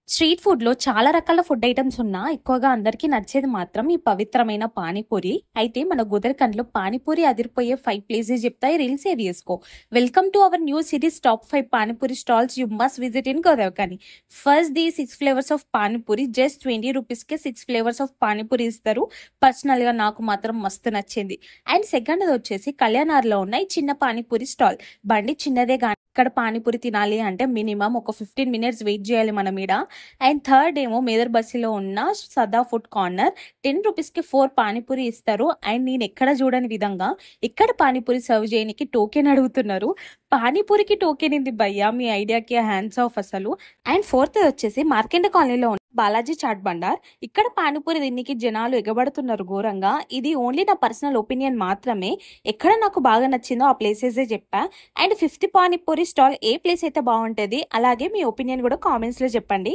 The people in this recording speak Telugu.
స్ట్రీట్ ఫుడ్‌లో చాలా రకాల ఫుడ్ ఐటెమ్స్ ఉన్నా, ఎక్కువగా అందరికీ నచ్చేది మాత్రం ఈ పవిత్రమైన పానీపూరి. అయితే మన గోదరకంలో పానీపూరి అదిరిపోయే 5 ప్లేసెస్ చెప్తా, ఈ రీల్ సేవ్ చేసుకో. Welcome to our new series top 5 panipuri stalls you must visit in Godavarikhani. First the 6 flavours of panipuri. Just 20 రూపీస్‌కే 6 ఫ్లేవర్స్ ఆఫ్ పానీపూరి ఇస్తారు. పర్సనల్‌గా నాకు మాత్రం మస్తు నచ్చింది. అండ్ సెకండ్‌ది వచ్చేసి కళ్యాణార్‌లో ఉన్న ఈ చిన్న పానీపూరి స్టాల్. బండి చిన్నదే గానీ ఇక్కడ పానీపూరి తినాలి అంటే మినిమం ఒక 15 మినిట్స్ వెయిట్ చేయాలి మనం ఈడ. అండ్ థర్డ్ ఏమో మేదర్ బస్సులో ఉన్న సదా ఫుడ్ కార్నర్. 10 రూపీస్కి 4 పానీపూరి ఇస్తారు. అండ్ నేను ఎక్కడ చూడని విధంగా ఇక్కడ పానీపూరి సర్వ్ చేయడానికి టోకెన్ అడుగుతున్నారు. పానీపూరికి టోకెన్ ఏంది భయ్యా, మీ ఐడియాకి హ్యాండ్స్ ఆఫ్ అసలు. అండ్ ఫోర్త్ వచ్చేసి మార్కెండ కాలనీలో ఉన్న బాలాజీ చాట్ బండార్. ఇక్కడ పానీపూరి దీనికి జనాలు ఎగబడుతున్నారు ఘోరంగా. ఇది ఓన్లీ నా పర్సనల్ ఒపీనియన్ మాత్రమే. ఎక్కడ నాకు బాగా నచ్చిందో ఆ ప్లేసెసే చెప్పా. And 5th panipuri stall A place అయితే బాగుంటుంది, అలాగే మీ ఒపీనియన్ కూడా కామెంట్స్లో చెప్పండి.